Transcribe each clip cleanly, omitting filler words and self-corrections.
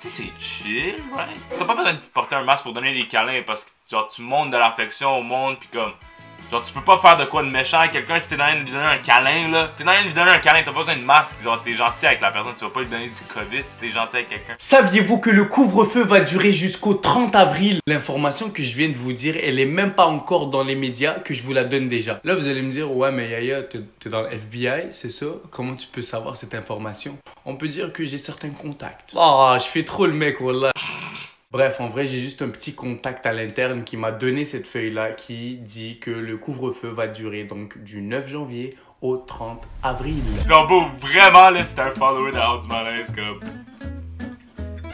Tu sais, c'est chill, right? T'as pas besoin de porter un masque pour donner des câlins parce que genre tu montres de l'affection au monde pis comme... Genre tu peux pas faire de quoi de méchant à quelqu'un si t'es dans de lui donner un câlin là. T'es dans de lui donner un câlin, t'as pas besoin de masque. Genre t'es gentil avec la personne, tu vas pas lui donner du COVID si t'es gentil avec quelqu'un. Saviez-vous que le couvre-feu va durer jusqu'au 30 avril? L'information que je viens de vous dire, elle est même pas encore dans les médias que je vous la donne déjà. Là vous allez me dire, ouais mais Yaya, t'es dans le FBI, c'est ça? Comment tu peux savoir cette information? On peut dire que j'ai certains contacts. Oh, je fais trop le mec, wallah. Bref, en vrai, j'ai juste un petit contact à l'interne qui m'a donné cette feuille-là qui dit que le couvre-feu va durer donc du 9 janvier au 30 avril. Genre, beau, vraiment, là, c'est un follower d'Art du Malaise, comme...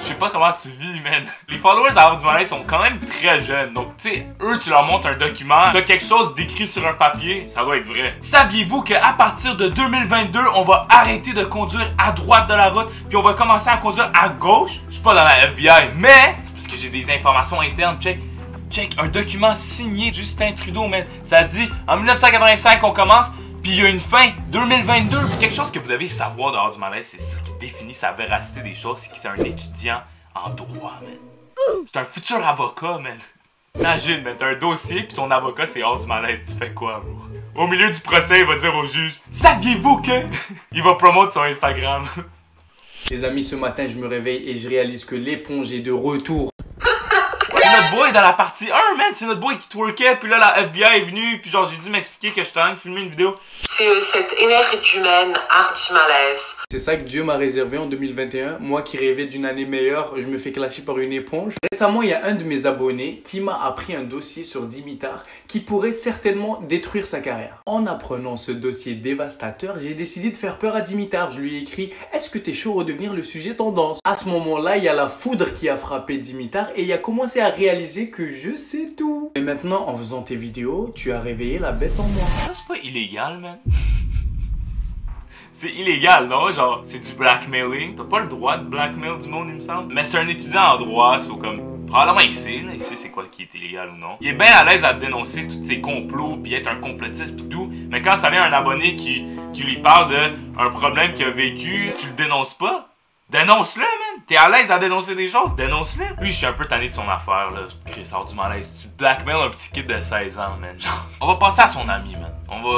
Je sais pas comment tu vis, man. Les followers d'Art du Malaise sont quand même très jeunes. Donc, tu sais, eux, tu leur montres un document, t'as quelque chose d'écrit sur un papier, ça doit être vrai. Saviez-vous qu'à partir de 2022, on va arrêter de conduire à droite de la route, puis on va commencer à conduire à gauche? Je suis pas dans la FBI, mais... C'est parce que j'ai des informations internes, check, un document signé Justin Trudeau, man. Ça dit, en 1985, on commence... Puis il y a une fin, 2022. C'est quelque chose que vous devez savoir dehors du malaise, c'est ça qui définit sa véracité des choses, c'est que c'est un étudiant en droit, man. C'est un futur avocat, man. Imagine, man, t'as un dossier, puis ton avocat, c'est hors du malaise, tu fais quoi, bro? Au milieu du procès, il va dire au juge, saviez-vous que... Il va promouvoir son Instagram. Les amis, ce matin, je me réveille et je réalise que l'éponge est de retour. C'est notre boy dans la partie 1, man. C'est notre boy qui twerkait, puis là, la FBI est venue, puis genre, j'ai dû m'expliquer que j'étais en train de filmer une vidéo. C'est cette énergie humaine, Archie Malaise. C'est ça que Dieu m'a réservé en 2021. Moi qui rêvais d'une année meilleure, je me fais clasher par une éponge. Récemment, il y a un de mes abonnés qui m'a appris un dossier sur Dimitar qui pourrait certainement détruire sa carrière. En apprenant ce dossier dévastateur, j'ai décidé de faire peur à Dimitar. Je lui ai écrit « Est-ce que t'es chaud de redevenir le sujet tendance ?» À ce moment-là, il y a la foudre qui a frappé Dimitar et il a commencé à réaliser que je sais tout. Et maintenant, en faisant tes vidéos, tu as réveillé la bête en moi. Ça, c'est pas illégal, man. C'est illégal, non? Genre, c'est du blackmailing. T'as pas le droit de blackmail du monde, il me semble. Mais c'est un étudiant en droit, c'est comme... Probablement il sait c'est quoi qui est illégal ou non. Il est bien à l'aise à dénoncer tous ses complots, puis être un complotiste, puis tout. Mais quand ça vient un abonné qui lui parle d'un problème qu'il a vécu, tu le dénonces pas? Dénonce-le, man! T'es à l'aise à dénoncer des choses? Dénonce-le! Lui, je suis un peu tanné de son affaire, là. Chris, sort du malaise. Tu blackmail un petit kid de 16 ans, man. Genre, on va passer à son ami, man.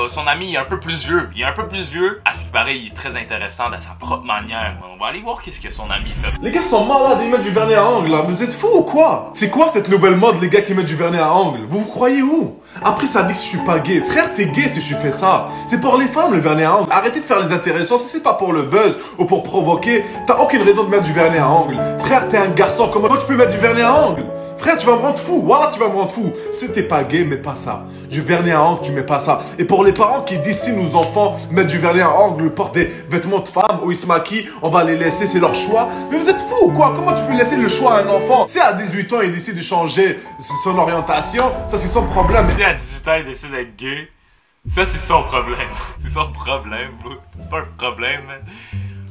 Son ami, il est un peu plus vieux. Il est un peu plus vieux. À ce qui paraît, il est très intéressant de sa propre manière, man. On va aller voir qu'est-ce que son ami fait. Les gars sont malades, ils mettent du vernis à ongles, là. Vous êtes fous ou quoi? C'est quoi cette nouvelle mode, les gars qui mettent du vernis à ongles? Vous croyez où? Après, ça dit que je suis pas gay. Frère, t'es gay si je fais ça. C'est pour les femmes, le vernis à ongles. Arrêtez de faire les intéressants. Si c'est pas pour le buzz ou pour provoquer, t'as aucune raison de mettre du vernis à ongles. Frère, t'es un garçon. Comment tu peux mettre du vernis à ongles? Frère, tu vas me rendre fou. Voilà, tu vas me rendre fou. Si t'es pas gay, mets pas ça. Du vernis à ongles, tu mets pas ça. Et pour les parents qui disent si nos enfants mettent du vernis à ongles, portent des vêtements de femmes ou ils se maquillent, on va les laisser, c'est leur choix. Mais vous êtes fous ou quoi? Comment tu peux laisser le choix à un enfant? Si à 18 ans, il décide de changer son orientation, ça c'est son problème. Si à 18 ans, il décide d'être gay, ça c'est son problème. C'est son problème, bro. C'est pas un problème, man.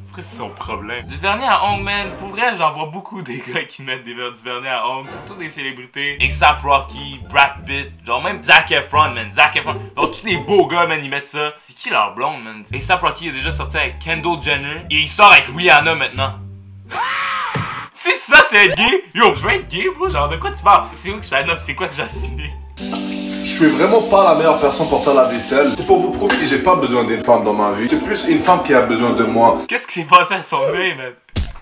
Pourquoi c'est son problème? Du vernis à ongles, man. Pour vrai, j'en vois beaucoup des gars qui mettent du vernis à ongles. Surtout des célébrités. A$AP Rocky, Brad Pitt. Genre même Zac Efron, man. Zac Efron. Genre tous les beaux gars, man, ils mettent ça. C'est qui leur blonde, man? A$AP Rocky est déjà sorti avec Kendall Jenner. Et il sort avec Rihanna maintenant. Si ça c'est être gay, yo, je veux être gay, bro. Genre de quoi tu parles? C'est où que je suis c'est quoi que j'ai signé? Je suis vraiment pas la meilleure personne pour faire la vaisselle. C'est pour vous prouver que j'ai pas besoin d'une femme dans ma vie. C'est plus une femme qui a besoin de moi. Qu'est-ce qui s'est passé à son nez, man?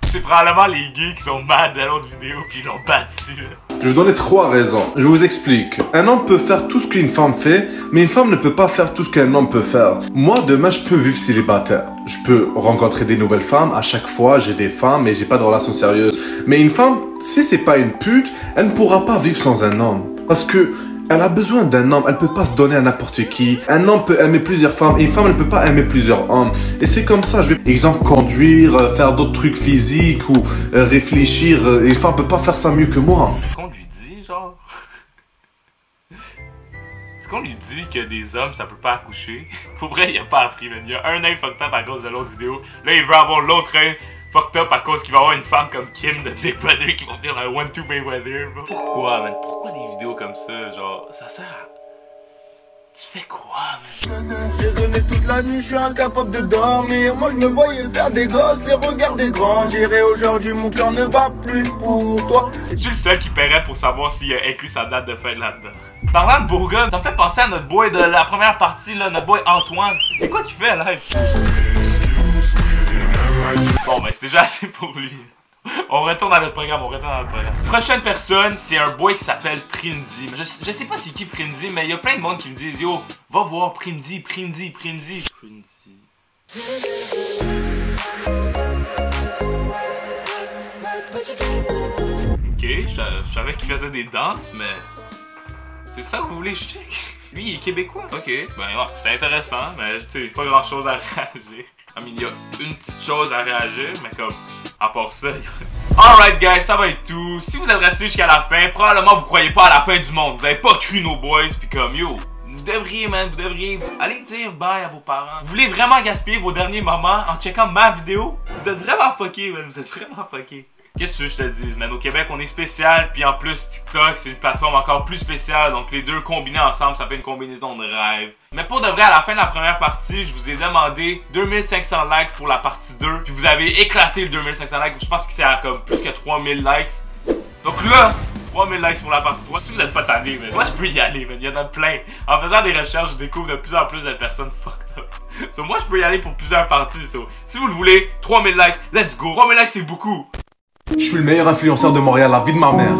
C'est probablement les gays qui sont mad de l'autre vidéo puis ils l'ont battu, là. Je vais vous donner 3 raisons. Je vous explique. Un homme peut faire tout ce qu'une femme fait, mais une femme ne peut pas faire tout ce qu'un homme peut faire. Moi, demain, je peux vivre célibataire. Je peux rencontrer des nouvelles femmes. À chaque fois, j'ai des femmes et j'ai pas de relation sérieuse. Mais une femme, si c'est pas une pute, elle ne pourra pas vivre sans un homme. Parce que elle a besoin d'un homme, elle peut pas se donner à n'importe qui. Un homme peut aimer plusieurs femmes et une femme ne peut pas aimer plusieurs hommes. Et c'est comme ça, je vais, exemple, conduire, faire d'autres trucs physiques ou réfléchir. Une femme peut pas faire ça mieux que moi. Est-ce qu'on lui dit, genre? Est-ce qu'on lui dit que des hommes, ça peut pas accoucher? Pour vrai, il a pas appris, man. Il y a un œil fucked up à cause de l'autre vidéo. Là, il veut avoir l'autre œil fucked up à cause qu'il va avoir une femme comme Kim de Big Brother qui va venir la 1-2 Mayweather, bro. Pourquoi, man? Pourquoi des vidéos comme ça? Genre, ça sert à... Tu fais quoi, man? J'ai zoné toute la nuit, je suis incapable de dormir. Moi je me voyais faire des gosses, les regarder grandir. Et aujourd'hui mon cœur ne bat plus pour toi. Je suis le seul qui paierait pour savoir s'il a inclus sa date de fête là-dedans. Parlant de Bourgogne, ça me fait penser à notre boy de la première partie, là, notre boy Antoine. C'est quoi qu'il fait, là? Bon, ben c'est déjà assez pour lui. On retourne à notre programme, Prochaine personne, c'est un boy qui s'appelle Prinzi. Je sais pas c'est qui Prinzi, mais il y a plein de monde qui me disent yo, va voir Prinzi. Ok, je savais qu'il faisait des danses, mais c'est ça que vous voulez que je check? Lui, il est québécois. Ok, ben ouais, c'est intéressant, mais tu sais, pas grand chose à réagir. Il y a une petite chose à réagir, mais comme, à part ça, Alright guys, ça va être tout. Si vous êtes restés jusqu'à la fin, probablement vous croyez pas à la fin du monde. Vous avez pas cru nos boys, puis comme yo, vous devriez aller dire bye à vos parents. Vous voulez vraiment gaspiller vos derniers moments en checkant ma vidéo? Vous êtes vraiment fuckés, man, vous êtes vraiment fuckés. Qu'est-ce que je te dis, man? Au Québec, on est spécial, puis en plus, TikTok, c'est une plateforme encore plus spéciale, donc les deux combinés ensemble, ça fait une combinaison de rêve. Mais pour de vrai, à la fin de la première partie, je vous ai demandé 2500 likes pour la partie 2, puis vous avez éclaté le 2500 likes, je pense que c'est à comme plus que 3000 likes. Donc là, 3000 likes pour la partie 3, si vous êtes pas tanné, mais moi je peux y aller, man. Il y en a plein. En faisant des recherches, je découvre de plus en plus de personnes fucked up. So, moi je peux y aller pour plusieurs parties, so. Si vous le voulez, 3000 likes, let's go. 3000 likes c'est beaucoup. Je suis le meilleur influenceur de Montréal, la vie de ma mère.